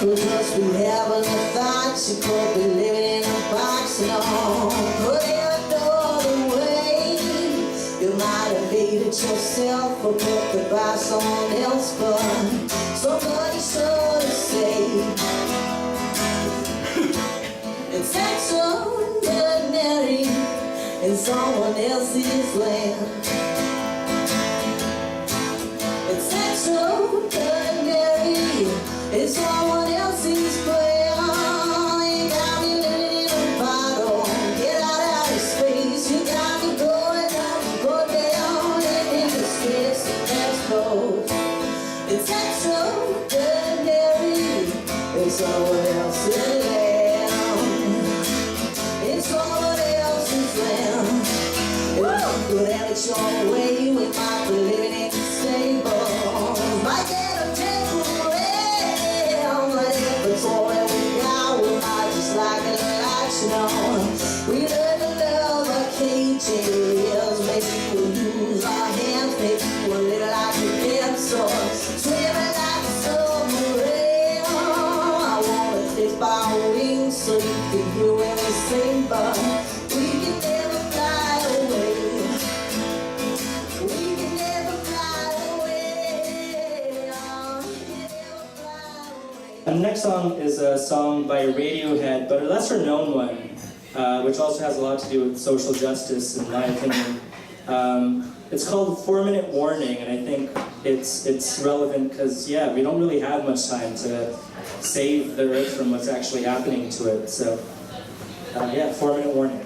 Cause we haven't a thought you could be living in a box and all. But you know the way you might have made it yourself or put the by someone else, but somebody should have said it's extraordinary in someone else's land. It's extraordinary in someone else's plan. You got me living in a bottle, get out of space. You got me going up, go down in the streets and explode. It's extraordinary in someone else's land. In someone else's land. If you could have it your way, we might be living in the stable. Might get a temporary, but if it's all that we got, we might just like it a lot, you know. We learn to love our cages. Maybe we'll use our hands, maybe we'll live like a dancer, swimming like a submarine. I wanna take my wings so you can hear when we sing, but we can never fly away. We can never fly away. We can never fly away. And the next song is a song by Radiohead, but a lesser known one, which also has a lot to do with social justice, in my opinion. It's called 4-Minute Warning, and I think it's relevant because, yeah, we don't really have much time to save the Earth from what's actually happening to it. So, yeah, 4-Minute Warning.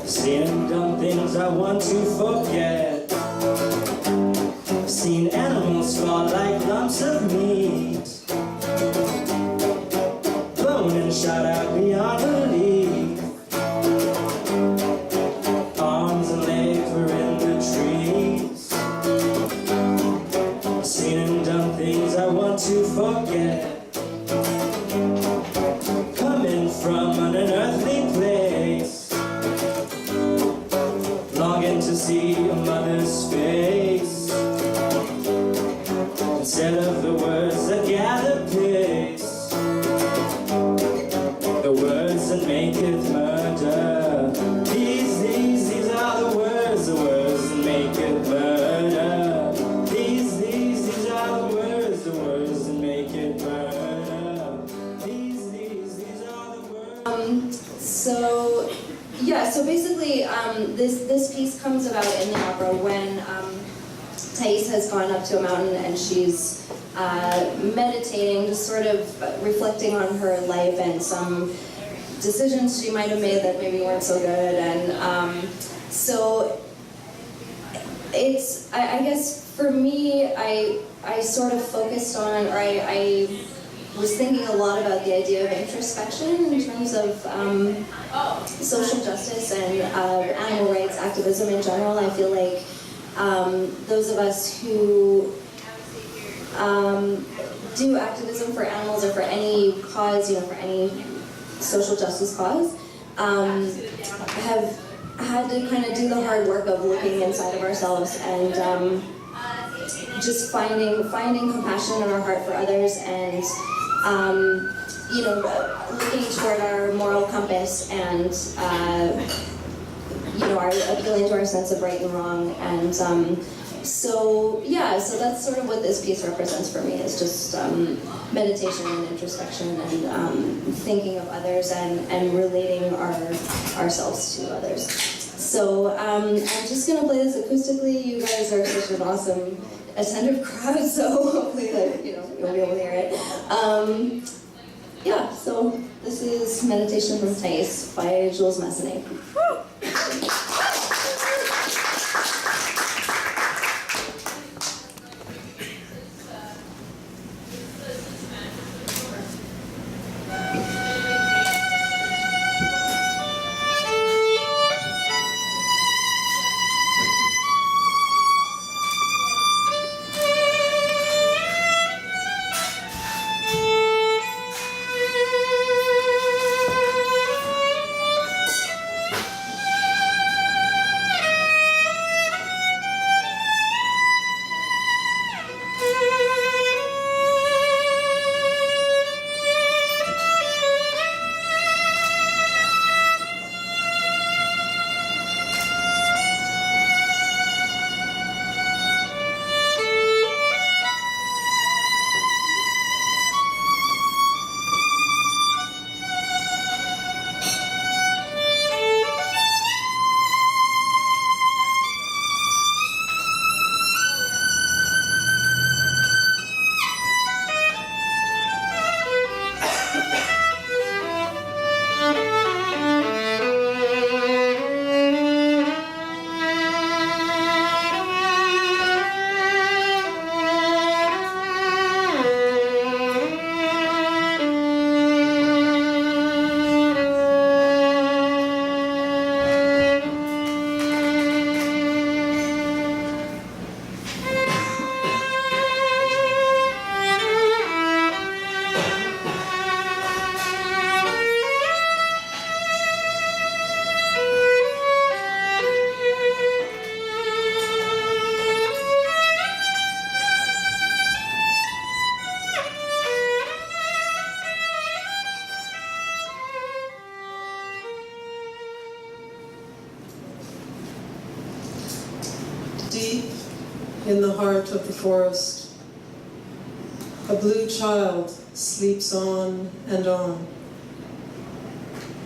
Seeing dumb things I want to forget. Seen animals fall like lumps of meat, blown and shot out beyond belief. to see a mother's face instead of the words that gather pace, the words that maketh murder. These are the words that maketh murder. These are the words that maketh murder. These are the words. So basically, this piece comes about in the opera when Thais has gone up to a mountain and she's meditating, just sort of reflecting on her life and some decisions she might have made that maybe weren't so good. And so it's, I guess for me, I sort of focused on, or I was thinking a lot about the idea of introspection in terms of social justice and animal rights activism in general. I feel like those of us who do activism for animals or for any cause, for any social justice cause, have had to kind of do the hard work of looking inside of ourselves and just finding compassion in our heart for others and looking toward our moral compass and our appealing to our sense of right and wrong. And so that's sort of what this piece represents for me, is just meditation and introspection and thinking of others and relating ourselves to others. So I'm just going to play this acoustically. You guys are such an awesome attentive crowd, so hopefully that you'll be able to hear it. So this is Meditation from Thais by Jules Massenet. Deep in the heart of the forest, a blue child sleeps on and on,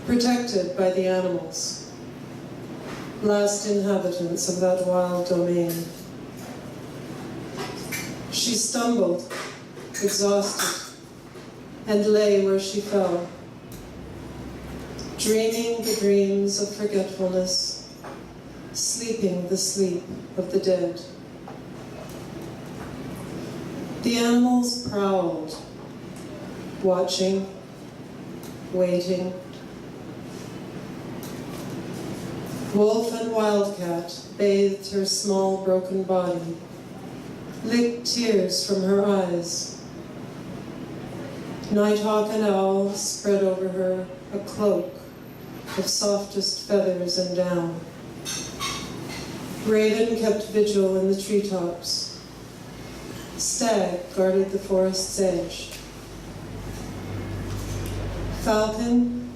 protected by the animals, last inhabitants of that wild domain. She stumbled, exhausted, and lay where she fell, dreaming the dreams of forgetfulness, sleeping the sleep of the dead. The animals prowled, watching, waiting. Wolf and wildcat bathed her small broken body, licked tears from her eyes. Nighthawk and owl spread over her a cloak of softest feathers and down. Raven kept vigil in the treetops. Stag guarded the forest's edge. Falcon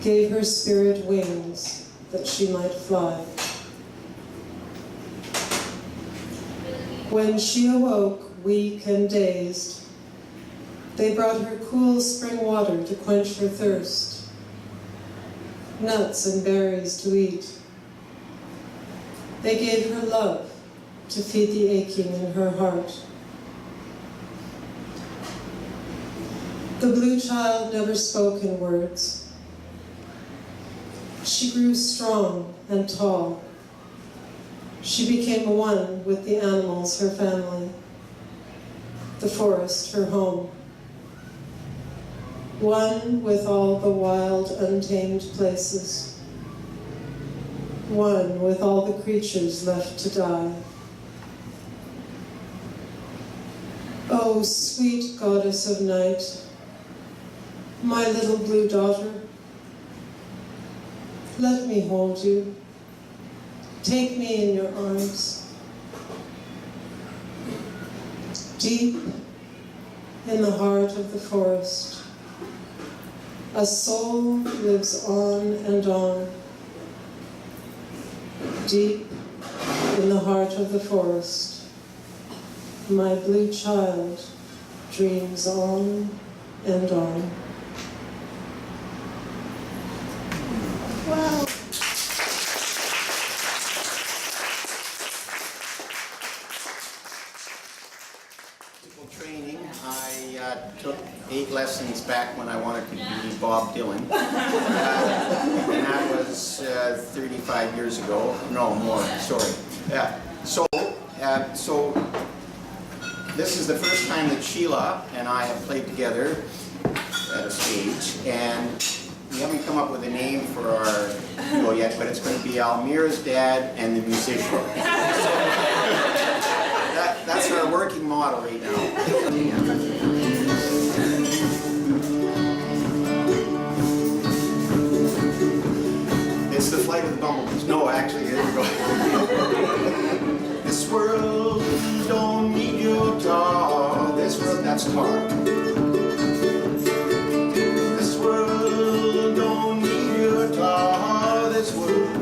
gave her spirit wings that she might fly. When she awoke, weak and dazed, they brought her cool spring water to quench her thirst, nuts and berries to eat. They gave her love to feed the aching in her heart. The blue child never spoke in words. She grew strong and tall. She became one with the animals, her family, the forest, her home. One with all the wild, untamed places. One with all the creatures left to die. Oh, sweet goddess of night, my little blue daughter, let me hold you. Take me in your arms. Deep in the heart of the forest, a soul lives on and on. Deep in the heart of the forest, my blue child dreams on and on. Wow. Training. I took 8 lessons back when I wanted to be Bob Dylan. And that was 35 years ago. No, more, sorry. Yeah. So this is the first time that Sheila and I have played together at a stage, and we haven't come up with a name for our duo yet, but it's going to be Almira's Dad and the Musician. That's our working model right now. It's the Flight of the Bumblebees. No, actually, here we go. This world don't need your tar. This world, that's tar. This world don't need your tar. This world.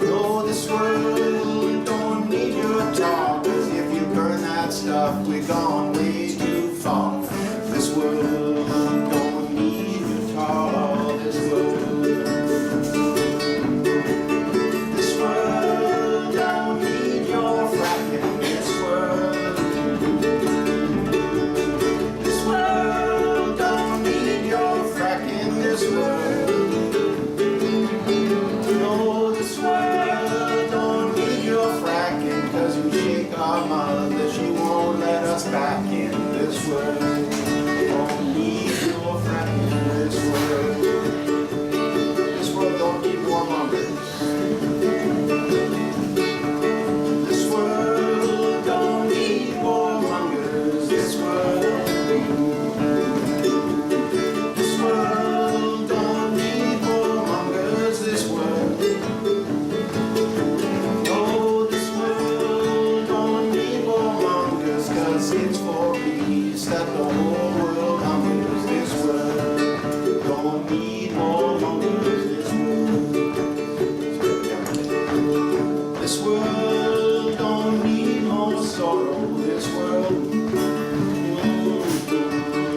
No, this world don't need your tar. 'Cause if you burn that stuff, we're gone way too far. This world don't need your tar. This world. This world don't need your fracking. This world. This world don't need your fracking. This world. No, this world don't need your fracking. 'Cause you shake our mother, she won't let us back in. This world don't need your fracking. This world. This world don't need more mongers. This world don't need more mongers. This world. This world don't need more mongers. This world. No, this world don't need more mongers. 'Cause it's for peace that the whole world hungers. This world don't need more mongers. This world. This world don't need more sorrow. This world.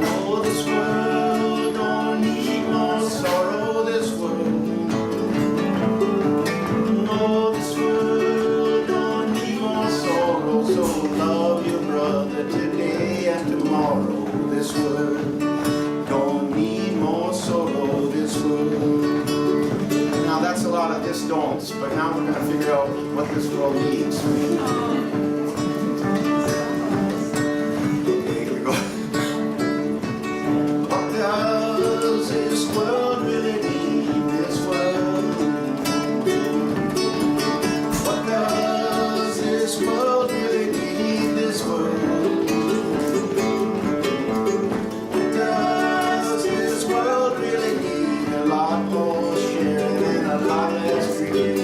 Oh, this world don't need more sorrow. This world. No, this world don't need more sorrow. So love your brother today and tomorrow. This world don't need more sorrow. This world. Now that's a lot of this don'ts, but now we're going to figure out what this world needs. Okay, here we go. What does this world really need? This world. What does this world really need? This world. What does this world really need? A lot more sharing and a lot less greed.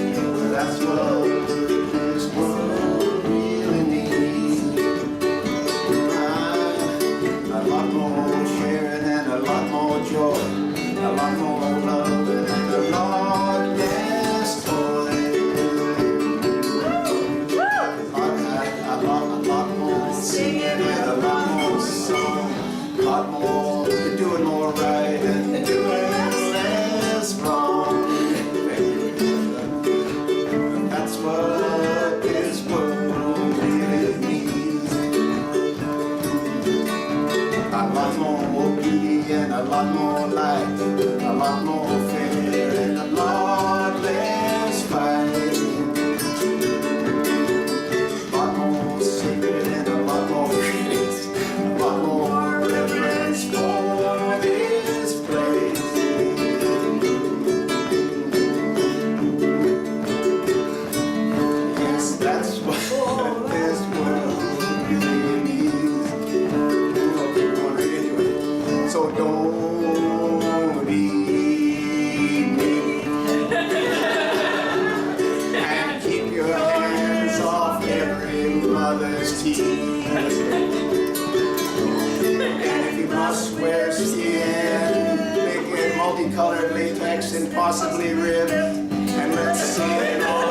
possibly rip, and let's see it all.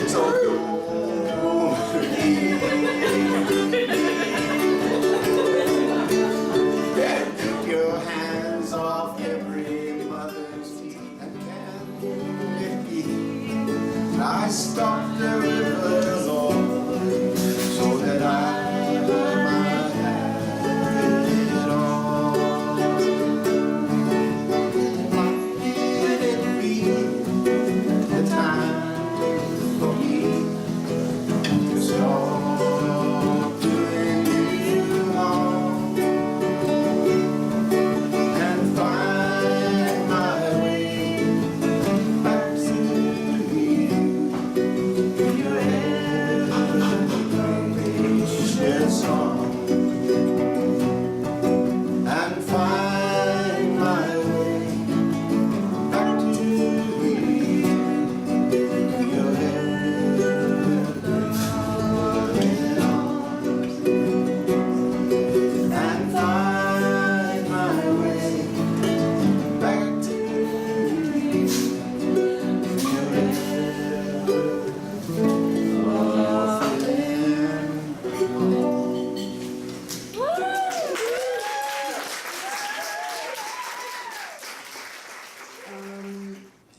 So don't leave. Better keep your hands off every mother's feet and can I stopped the river, Lord, so that I might have it all. Would it be the time for me to stop doing you harm and find my way back to you? Your ever-gracious song, and find my way back to you. Your ever-gracious arms, and find my way back to you. Your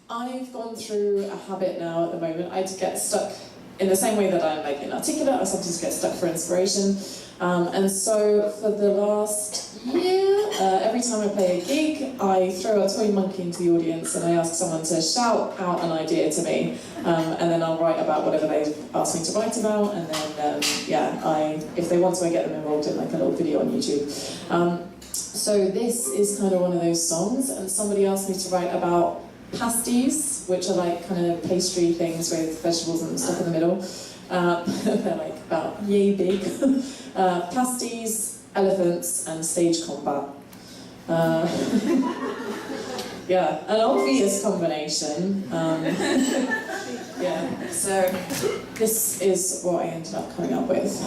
I've gone through a habit now at the moment. I get stuck in the same way that I'm like inarticulate. I sometimes get stuck for inspiration. And so for the last year, every time I play a gig, I throw a toy monkey into the audience and I ask someone to shout out an idea to me. And then I'll write about whatever they've asked me to write about. And then, if they want to, I get them involved in like a little video on YouTube. So this is kind of one of those songs. And somebody asked me to write about pasties, which are like kind of pastry things with vegetables and stuff in the middle. They're like about yay big. Pasties, elephants, and stage combat. Yeah, an obvious combination. Yeah, so this is what I ended up coming up with.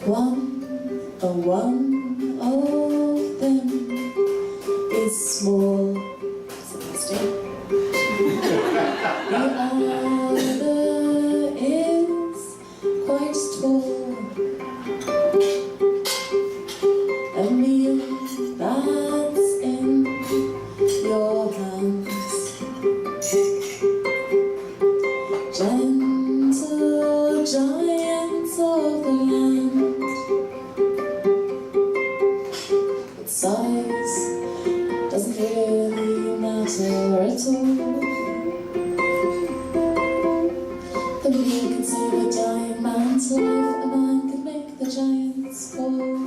One of them is small, Sebastian. The other is quite tall. A meal that's in your hands, gentle giants of the land. Size doesn't really matter at all. The bee could save a dying man's life, a man could make the giants fall.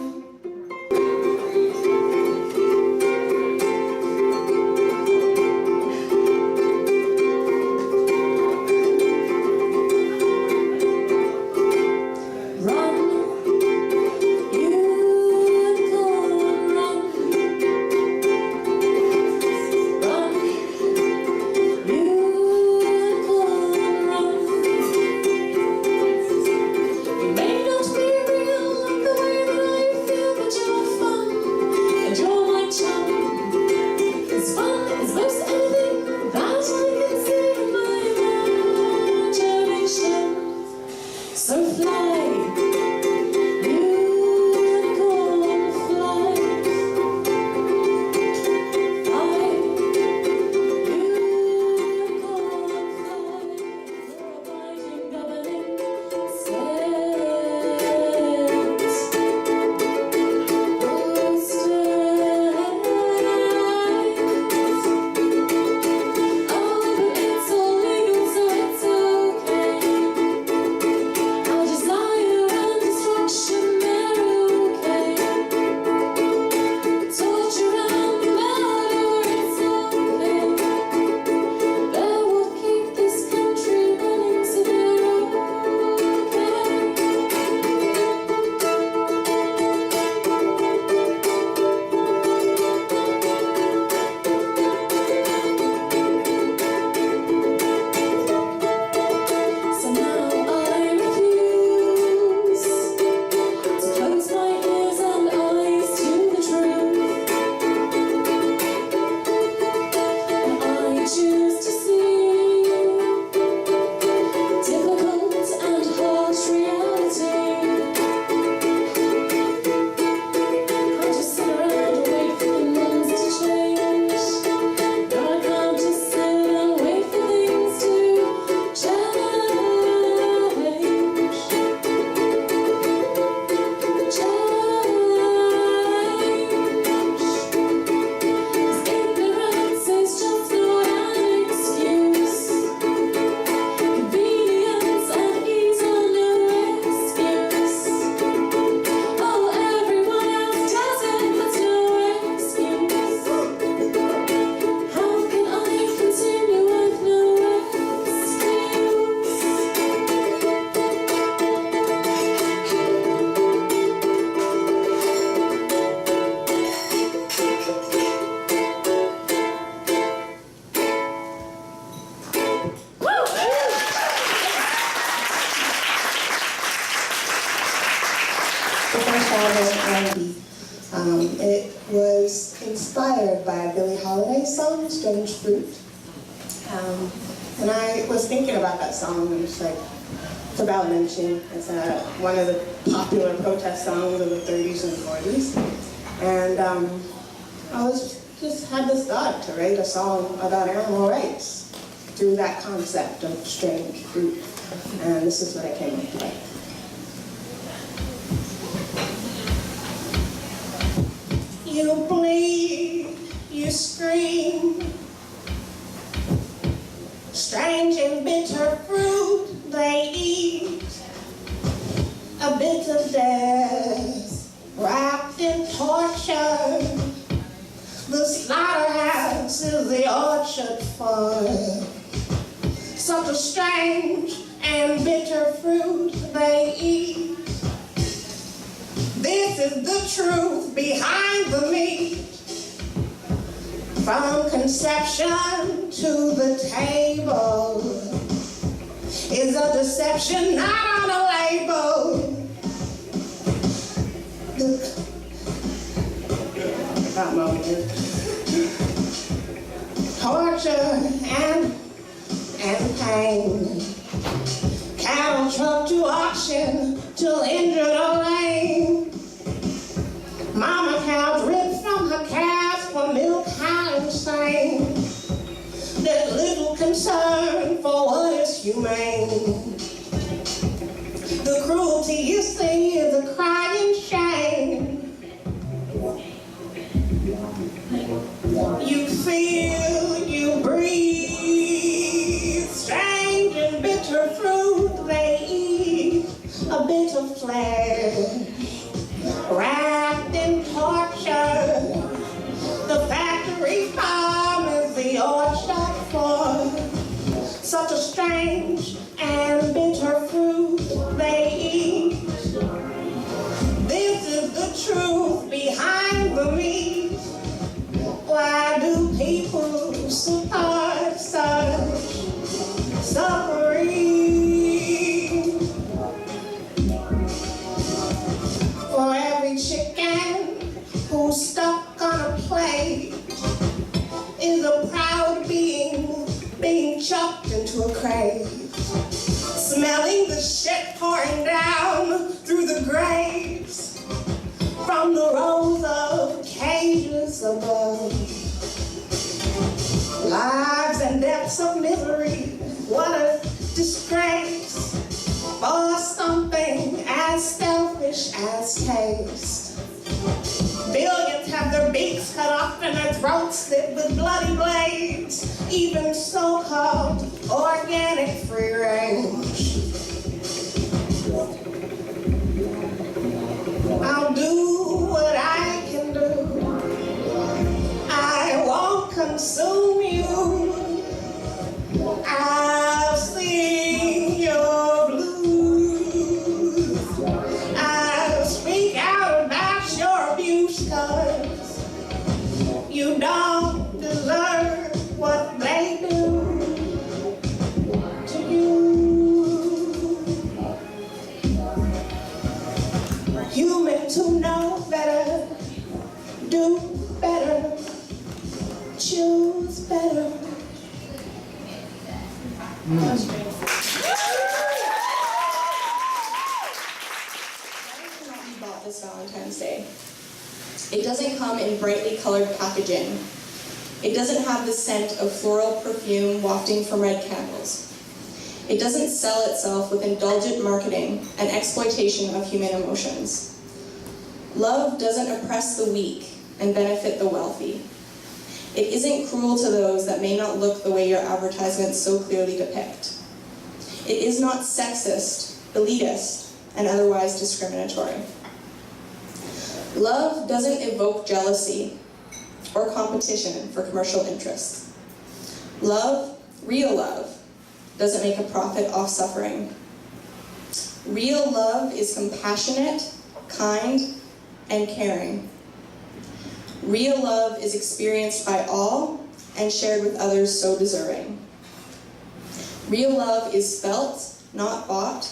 inspired by Billie Holiday's song, Strange Fruit. And I was thinking about that song, and it's like, it's about lynching. It's one of the popular protest songs of the 30s and 40s. And I just had this thought to write a song about animal rights through that concept of strange fruit. And this is what I came up with. You bleed, you scream, strange and bitter fruit they eat, a bit of death wrapped in torture. The slaughterhouse is the orchard for such a strange and bitter fruit they eat. This is the truth behind the meat. From conception to the table is a deception not on a label. That moment. Torture and pain. Cattle trucked to auction till injured or lame. Mama cow dripped from her calves for milk high and insane. There's little concern for what is humane. The cruelty you see is a crying shame. You feel, you breathe, strange and bitter fruit they eat, a bit of flesh wrapped in torture. The factory farm is the orchard for such a strange and bitter fruit they eat. This is the truth behind the meat. Why do people support such suffering? For every chicken who's stuck on a plate is a proud being being chucked into a crate, smelling the shit pouring down through the graves from the rows of cages above. Lives and deaths of misery, what a disgrace for something as selfish as taste. Billions have their beaks cut off and their throats slit with bloody blades, even so-called organic free range. I'll do what I can do. I won't consume you. I'll sing your blues. I'll speak out about your abuse, 'cause you don't deserve what they do to you. Human to know better, do better, choose better. Cannot be bought this Valentine's Day. It doesn't come in brightly colored packaging. It doesn't have the scent of floral perfume wafting from red candles. It doesn't sell itself with indulgent marketing and exploitation of human emotions. Love doesn't oppress the weak and benefit the wealthy. It isn't cruel to those that may not look the way your advertisements so clearly depict. It is not sexist, elitist, and otherwise discriminatory. Love doesn't evoke jealousy or competition for commercial interests. Love, real love, doesn't make a profit off suffering. Real love is compassionate, kind, and caring. Real love is experienced by all and shared with others so deserving. Real love is felt, not bought,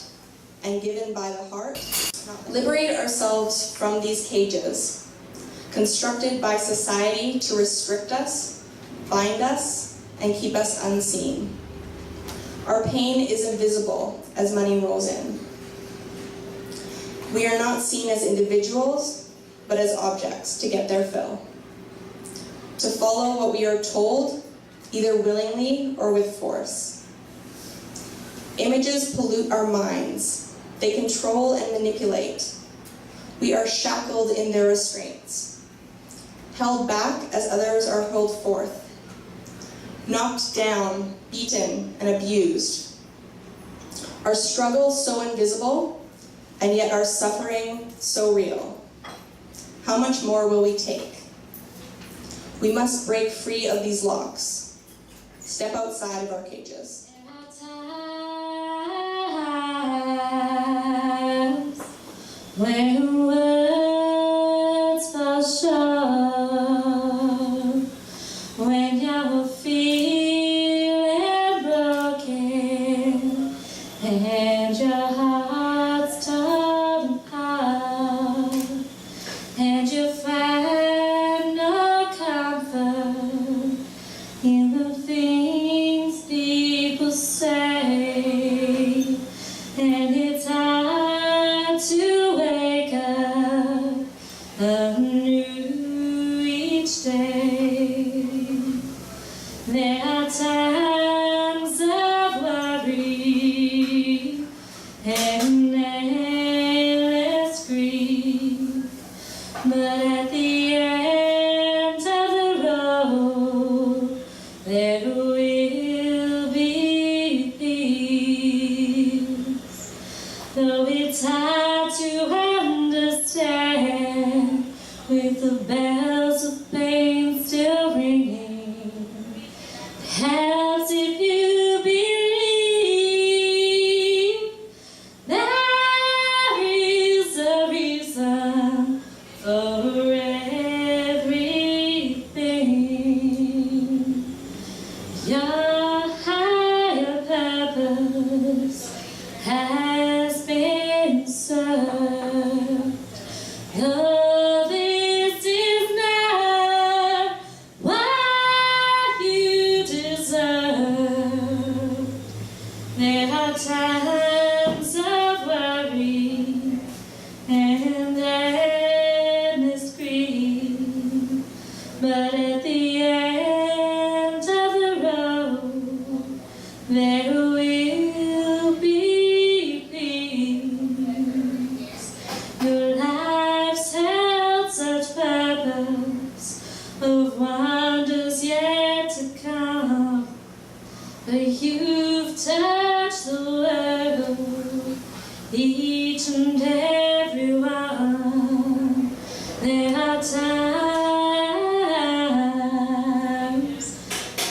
and given by the heart. Liberate ourselves from these cages. constructed by society to restrict us, bind us, and keep us unseen. Our pain is invisible as money rolls in. We are not seen as individuals, but as objects to get their fill. To follow what we are told, either willingly or with force. Images pollute our minds. They control and manipulate. We are shackled in their restraints, held back as others are hurled forth, knocked down, beaten, and abused. Our struggle so invisible, and yet our suffering so real. How much more will we take? We must break free of these locks, step outside of our cages. When words fall short, when you're feeling broken, and your heart's torn apart, and you find no comfort in the things people say, and it's hard to wake up anew each day. There are times of worry and endless grief, but at the end of the road there will be peace. Though it's hard to understand, with the bells of pain still ringing, perhaps if you believe there is a reason for everything. Your higher purpose has been served. Though this is not what you deserve, there are times of worry and endless grief, but at the end of the road there will be peace. Your life's held such purpose of wonders yet to come, but you've touched the world, each and every one. There are times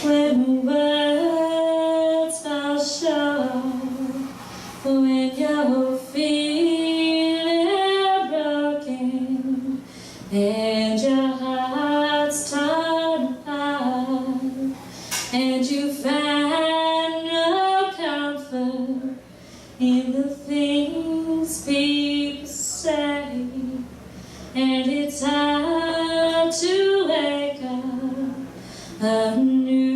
when words fall short, when you're feeling broken and your heart's torn apart, and you find no comfort in the things people say, and it's hard to wake up anew